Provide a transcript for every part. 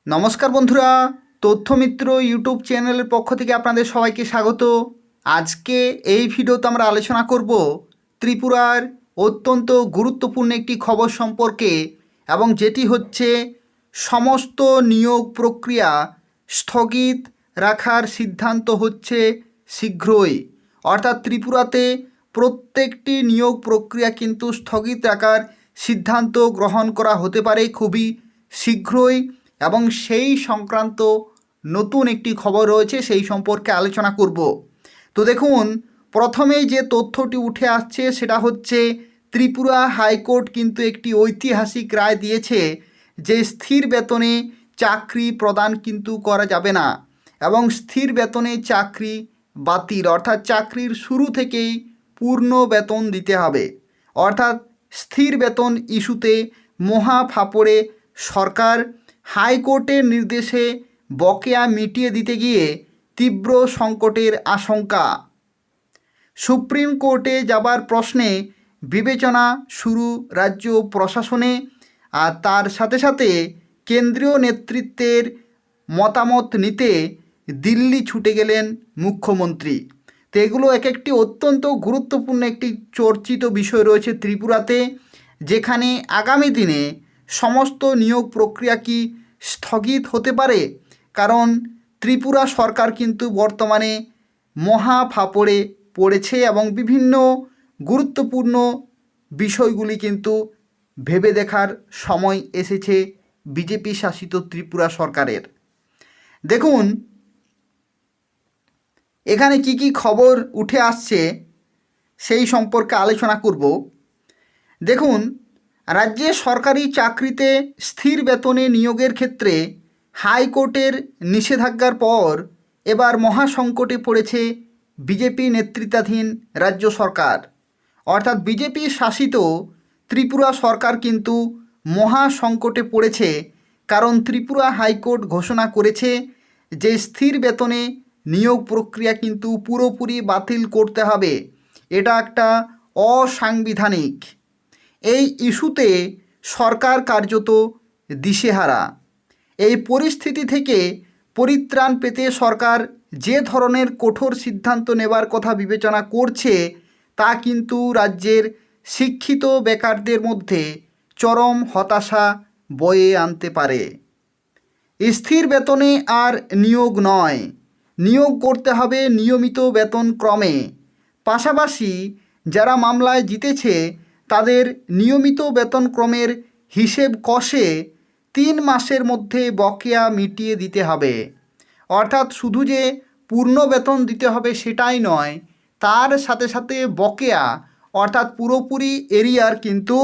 নমস্কার বন্ধুরা, তথ্যমিত্র ইউটিউব চ্যানেলের পক্ষ থেকে আপনাদের সবাইকে স্বাগত। আজকে এই ভিডিওতে আমরা আলোচনা করব ত্রিপুরার অত্যন্ত গুরুত্বপূর্ণ একটি খবর সম্পর্কে, এবং যেটি হচ্ছে সমস্ত নিয়োগ প্রক্রিয়া স্থগিত রাখার সিদ্ধান্ত হচ্ছে শীঘ্রই। অর্থাৎ ত্রিপুরাতে প্রত্যেকটি নিয়োগ প্রক্রিয়া কিন্তু স্থগিত রাখার সিদ্ধান্ত গ্রহণ করা হতে পারে খুবই শীঘ্রই, এবং সেই সংক্রান্ত নতুন একটি খবর রয়েছে, সেই সম্পর্কে আলোচনা করব। তো দেখুন, প্রথমেই যে তথ্যটি উঠে আসছে সেটা হচ্ছে ত্রিপুরা হাইকোর্ট কিন্তু একটি ঐতিহাসিক রায় দিয়েছে যে স্থির বেতনে চাকরি প্রদান কিন্তু করা যাবে না, এবং স্থির বেতনে চাকরি বাতিল, অর্থাৎ চাকরির শুরু থেকেই পূর্ণ বেতন দিতে হবে। অর্থাৎ স্থির বেতন ইস্যুতে মহা ফাপড়ে সরকার। হাইকোর্টের নির্দেশে বকেয়া মিটিয়ে দিতে গিয়ে তীব্র সংকটের আশঙ্কা। সুপ্রিম কোর্টে যাবার প্রশ্নে বিবেচনা শুরু রাজ্য প্রশাসনে, আর তার সাথে সাথে কেন্দ্রীয় নেতৃত্বের মতামত নিতে দিল্লি ছুটে গেলেন মুখ্যমন্ত্রী। তো এগুলো এক একটি অত্যন্ত গুরুত্বপূর্ণ একটি চর্চিত বিষয় রয়েছে ত্রিপুরাতে, যেখানে আগামী দিনে সমস্ত নিয়োগ প্রক্রিয়া কি স্থগিত হতে পারে। কারণ ত্রিপুরা সরকার কিন্তু বর্তমানে মহা ফাপড়ে পড়েছে, এবং বিভিন্ন গুরুত্বপূর্ণ বিষয়গুলি কিন্তু ভেবে দেখার সময় এসেছে বিজেপি শাসিত ত্রিপুরা সরকারের। দেখুন, এখানে কি কি খবর উঠে আসছে সেই সম্পর্কে আলোচনা করব। দেখুন, রাজ্যে সরকারি চাকরিতে স্থির বেতনে নিয়োগের ক্ষেত্রে হাইকোর্টের নিষেধাজ্ঞার পর এবার মহাসংকটে পড়েছে বিজেপি নেতৃত্বাধীন রাজ্য সরকার। অর্থাৎ বিজেপি শাসিত ত্রিপুরা সরকার কিন্তু মহাসংকটে পড়েছে, কারণ ত্রিপুরা হাইকোর্ট ঘোষণা করেছে যে স্থির বেতনে নিয়োগ প্রক্রিয়া কিন্তু পুরোপুরি বাতিল করতে হবে। এটা একটা অসাংবিধানিক। এই ইস্যুতে সরকার কার্যত দিশেহারা। এই পরিস্থিতি থেকে পরিত্রাণ পেতে সরকার যে ধরনের কঠোর সিদ্ধান্ত নেবার কথা বিবেচনা করছে তা কিন্তু রাজ্যের শিক্ষিত বেকারদের মধ্যে চরম হতাশা বয়ে আনতে পারে। স্থির বেতনে আর নিয়োগ নয়, নিয়োগ করতে হবে নিয়মিত বেতন ক্রমে। পাশাপাশি যারা মামলায় জিতেছে তাদের নিয়মিত বেতনক্রমের হিসেব কষে 3 মাসের মধ্যে বকেয়া মিটিয়ে দিতে হবে। অর্থাৎ শুধু যে পূর্ণ বেতন দিতে হবে সেটাই নয়, তার সাথে সাথে বকেয়া অর্থাৎ পুরোপুরি এরিয়ার কিন্তু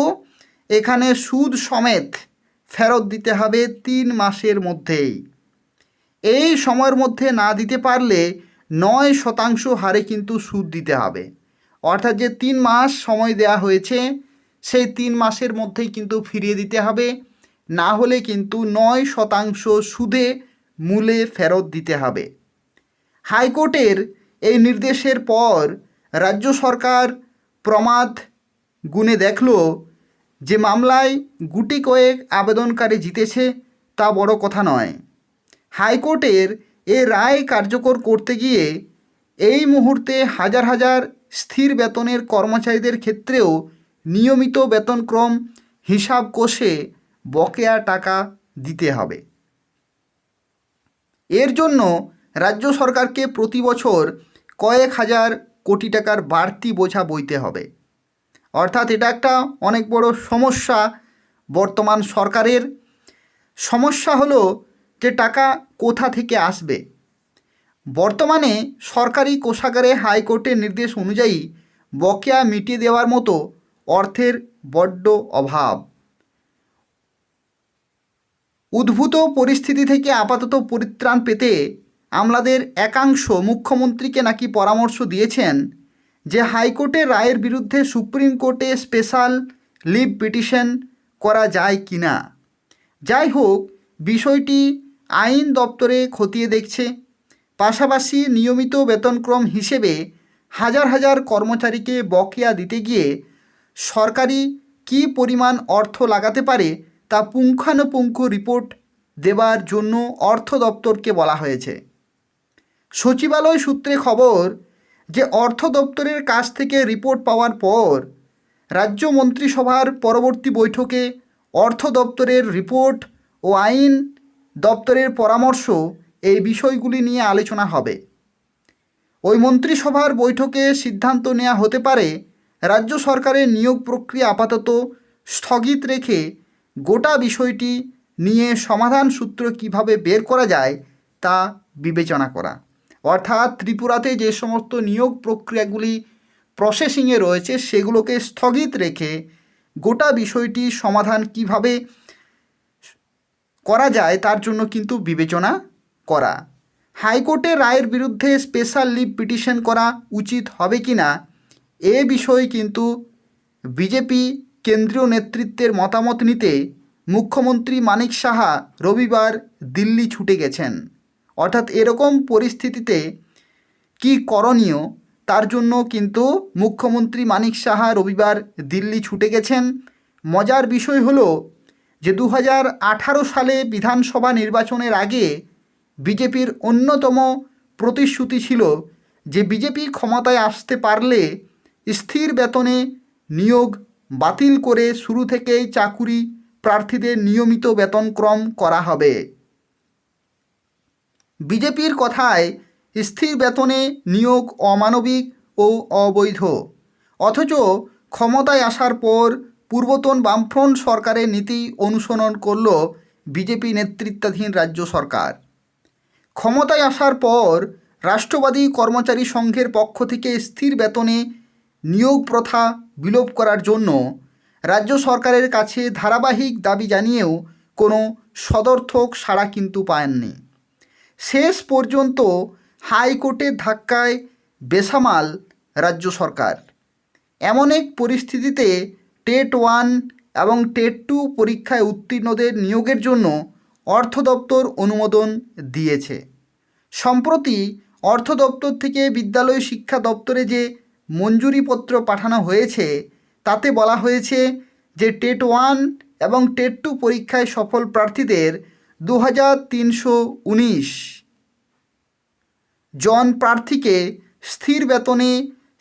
এখানে সুদ সমেত ফেরত দিতে হবে 3 মাসের মধ্যেই। এই সময়ের মধ্যে না দিতে পারলে 9% হারে কিন্তু সুদ দিতে হবে। অর্থাৎ যে 3 মাস সময় দেয়া হয়েছে সেই 3 মাসের মধ্যেই কিন্তু ফিরিয়ে দিতে হবে, না হলে কিন্তু 9% সুদে মূলে ফেরত দিতে হবে। হাইকোর্টের এই নির্দেশের পর রাজ্য সরকার প্রমাদ গুণে দেখল যে মামলায় গুটি কয়েক আবেদনকারী জিতেছে তা বড় কথা নয়। হাইকোর্টের এ রায় কার্যকর করতে গিয়ে এই মুহূর্তে হাজার হাজার স্থির বেতনের কর্মচারীদের ক্ষেত্রেও নিয়মিত বেতনক্রম হিসাব কষে বকেয়া টাকা দিতে হবে। এর জন্য রাজ্য সরকারকে প্রতি বছর কয়েক হাজার কোটি টাকার বাড়তি বোঝা বইতে হবে। অর্থাৎ এটা একটা অনেক বড় সমস্যা বর্তমান সরকারের। সমস্যা হলো যে টাকা কোথা থেকে আসবে। বর্তমানে সরকারি কোষাগারে হাইকোর্টের নির্দেশ অনুযায়ী বকেয়া মিটিয়ে দেওয়ার মতো অর্থের বড্ড অভাব। উদ্ভূত পরিস্থিতি থেকে আপাতত পরিত্রাণ পেতে আমলাদের একাংশ মুখ্যমন্ত্রীকে নাকি পরামর্শ দিয়েছেন যে হাইকোর্টের রায়ের বিরুদ্ধে সুপ্রিম কোর্টে স্পেশাল লিভ পিটিশন করা যায় কি না। যাই হোক, বিষয়টি আইন দপ্তরে খতিয়ে দেখছে। পাশাপাশি নিয়মিত বেতনক্রম হিসেবে হাজার হাজার কর্মচারীকে বকেয়া দিতে গিয়ে সরকারি কী পরিমাণ অর্থ লাগাতে পারে তা পুঙ্খানুপুঙ্খ রিপোর্ট দেবার জন্য অর্থ দপ্তরকে বলা হয়েছে। সচিবালয় সূত্রে খবর যে অর্থ দপ্তরের কাছ থেকে রিপোর্ট পাওয়ার পর রাজ্য মন্ত্রিসভার পরবর্তী বৈঠকে অর্থ দপ্তরের রিপোর্ট ও আইন দপ্তরের পরামর্শ এই বিষয়গুলি নিয়ে আলোচনা হবে। ওই মন্ত্রিসভার বৈঠকে সিদ্ধান্ত নেওয়া হতে পারে রাজ্য সরকারের নিয়োগ প্রক্রিয়া আপাতত স্থগিত রেখে গোটা বিষয়টি নিয়ে সমাধান সূত্র কিভাবে বের করা যায় তা বিবেচনা করা। অর্থাৎ ত্রিপুরাতে যে সমস্ত নিয়োগ প্রক্রিয়াগুলি প্রসেসিংয়ে রয়েছে সেগুলোকে স্থগিত রেখে গোটা বিষয়টি সমাধান কিভাবে করা যায় তার জন্য কিন্তু বিবেচনা করা। হাইকোর্টের রায়ের বিরুদ্ধে স্পেশাল লিভ পিটিশন করা উচিত হবে কি না এ বিষয়ে কিন্তু বিজেপি কেন্দ্রীয় নেতৃত্বের মতামত নিতে মুখ্যমন্ত্রী মানিক সাহা রবিবার দিল্লি ছুটে গেছেন। অর্থাৎ এরকম পরিস্থিতিতে কি করণীয় তার জন্য কিন্তু মুখ্যমন্ত্রী মানিক সাহা রবিবার দিল্লি ছুটে গেছেন। মজার বিষয় হলো যে 2018 সালে বিধানসভা নির্বাচনের আগে বিজেপির অন্যতম প্রতিশ্রুতি ছিল যে বিজেপি ক্ষমতায় আসতে পারলে স্থির বেতনে নিয়োগ বাতিল করে শুরু থেকেই চাকুরি প্রার্থীদের নিয়মিত বেতনক্রম করা হবে। বিজেপির কথায় স্থির বেতনে নিয়োগ অমানবিক ও অবৈধ, অথচ ক্ষমতায় আসার পর পূর্বতন বামফ্রন্ট সরকারের নীতি অনুসরণ করল বিজেপি নেতৃত্বাধীন রাজ্য সরকার। ক্ষমতায় আসার পর রাষ্ট্রবাদী কর্মচারী সংঘের পক্ষ থেকে স্থির বেতনে নিয়োগ প্রথা বিলোপ করার জন্য রাজ্য সরকারের কাছে ধারাবাহিক দাবি জানিয়েও কোনো সদর্থক সাড়া কিন্তু পায়নি। শেষ পর্যন্ত হাইকোর্টের ধাক্কায় বেসামাল রাজ্য সরকার। এমন এক পরিস্থিতিতে টেট 1 এবং টেট 2 পরীক্ষায় উত্তীর্ণদের নিয়োগের জন্য অর্থ দপ্তর অনুমোদন দিয়েছে। সম্প্রতি অর্থ দপ্তর থেকে বিদ্যালয় শিক্ষা দপ্তরে যে মঞ্জুরিপত্র পাঠানো হয়েছে তাতে বলা হয়েছে যে টেট 1 এবং টেট 2 পরীক্ষায় সফল প্রার্থীদের 2319 জন প্রার্থীকে স্থির বেতনে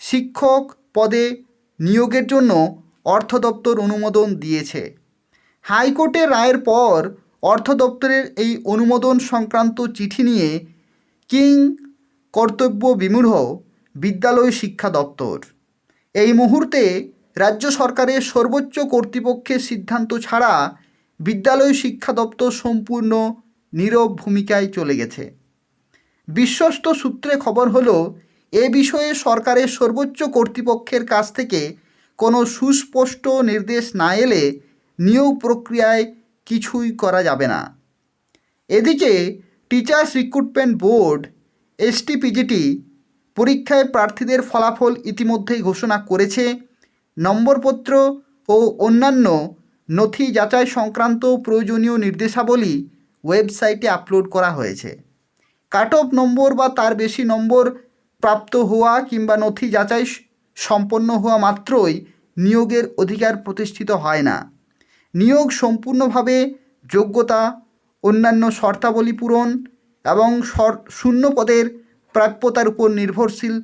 শিক্ষক পদে নিয়োগের জন্য অর্থ দপ্তর অনুমোদন দিয়েছে। হাইকোর্টের রায়ের পর অর্থ দপ্তরের এই অনুমোদন সংক্রান্ত চিঠি নিয়ে কিং কর্তব্য বিমূঢ় বিদ্যালয় শিক্ষা দপ্তর। এই মুহূর্তে রাজ্য সরকারের সর্বোচ্চ কর্তৃপক্ষের সিদ্ধান্ত ছাড়া বিদ্যালয় শিক্ষা দপ্তর সম্পূর্ণ নীরব ভূমিকায় চলে গেছে। বিশ্বস্ত সূত্রে খবর হলো এ বিষয়ে সরকারের সর্বোচ্চ কর্তৃপক্ষের কাছ থেকে কোনো সুস্পষ্ট নির্দেশ না এলে নিয়োগ প্রক্রিয়ায় কিছুই করা যাবে না। এদিকে টিচার্স রিক্রুটমেন্ট বোর্ড এসটিপিজিটি পরীক্ষায় প্রার্থীদের ফলাফল ইতিমধ্যেই ঘোষণা করেছে। নম্বরপত্র ও অন্যান্য নথি যাচাই সংক্রান্ত প্রয়োজনীয় নির্দেশাবলী ওয়েবসাইটে আপলোড করা হয়েছে। কাট অফ নম্বর বা তার বেশি নম্বর প্রাপ্ত হওয়া কিংবা নথি যাচাই সম্পন্ন হওয়া মাত্রই নিয়োগের অধিকার প্রতিষ্ঠিত হয় না। নিয়োগ সম্পূর্ণভাবে যোগ্যতা, অন্যান্য শর্তাবলী পূরণ এবং শূন্য পদের প্রাপ্যতার উপর নির্ভরশীল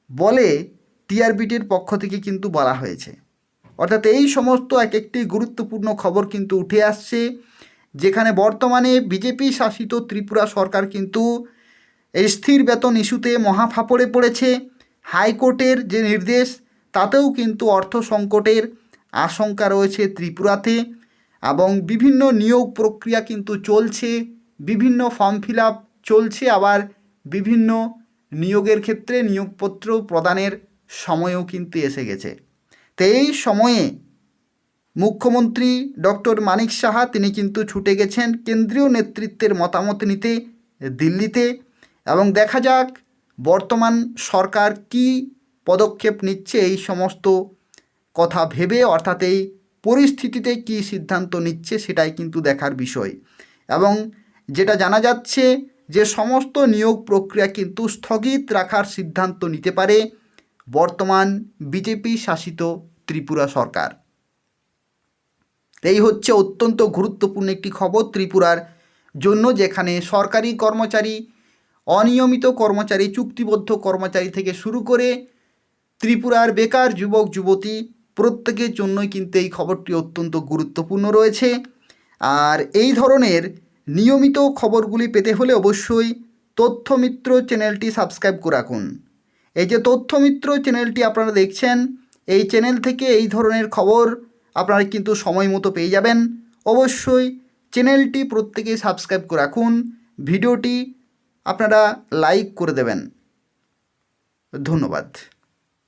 বলে টিআরবিটির পক্ষ থেকে কিন্তু বলা হয়েছে। অর্থাৎ এই সমস্ত এক একটি গুরুত্বপূর্ণ খবর কিন্তু উঠে আসছে, যেখানে বর্তমানে বিজেপি শাসিত ত্রিপুরা সরকার কিন্তু এই স্থির বেতন ইস্যুতে মহাফাপড়ে পড়েছে। হাইকোর্টের যে নির্দেশ তাতেও কিন্তু অর্থ সংকটের আশঙ্কা রয়েছে ত্রিপুরাতে, এবং বিভিন্ন নিয়োগ প্রক্রিয়া কিন্তু চলছে, বিভিন্ন ফর্ম ফিল আপ চলছে, আবার বিভিন্ন নিয়োগের ক্ষেত্রে নিয়োগপত্র প্রদানের সময়ও কিন্তু এসে গেছে। তো এই সময়ে মুখ্যমন্ত্রী ডক্টর মানিক সাহা তিনি কিন্তু ছুটে গেছেন কেন্দ্রীয় নেতৃত্বের মতামত নিতে দিল্লিতে, এবং দেখা যাক বর্তমান সরকার কি পদক্ষেপ নিচ্ছে এই সমস্ত কথা ভেবে, অর্থাৎ এই পরিস্থিতিতে কি সিদ্ধান্ত নিচ্ছে সেটাই কিন্তু দেখার বিষয়। এবং যেটা জানা যাচ্ছে যে সমস্ত নিয়োগ প্রক্রিয়া কিন্তু স্থগিত রাখার সিদ্ধান্ত নিতে পারে বর্তমান বিজেপি শাসিত ত্রিপুরা সরকার। এই হচ্ছে অত্যন্ত গুরুত্বপূর্ণ একটি খবর ত্রিপুরার জন্য, যেখানে সরকারি কর্মচারী, অনিয়মিত কর্মচারী, চুক্তিবদ্ধ কর্মচারী থেকে শুরু করে ত্রিপুরার বেকার যুবক যুবতী প্রত্যেকের জন্যই কিন্তু এই খবরটি অত্যন্ত গুরুত্বপূর্ণ রয়েছে। আর এই ধরনের নিয়মিত খবরগুলি পেতে হলে অবশ্যই তথ্যমিত্র চ্যানেলটি সাবস্ক্রাইব করে রাখুন। এই যে তথ্যমিত্র চ্যানেলটি আপনারা দেখছেন, এই চ্যানেল থেকে এই ধরনের খবর আপনারা কিন্তু সময় মতো পেয়ে যাবেন। অবশ্যই চ্যানেলটি প্রত্যেকেই সাবস্ক্রাইব করে রাখুন, ভিডিওটি আপনারা লাইক করে দেবেন। ধন্যবাদ।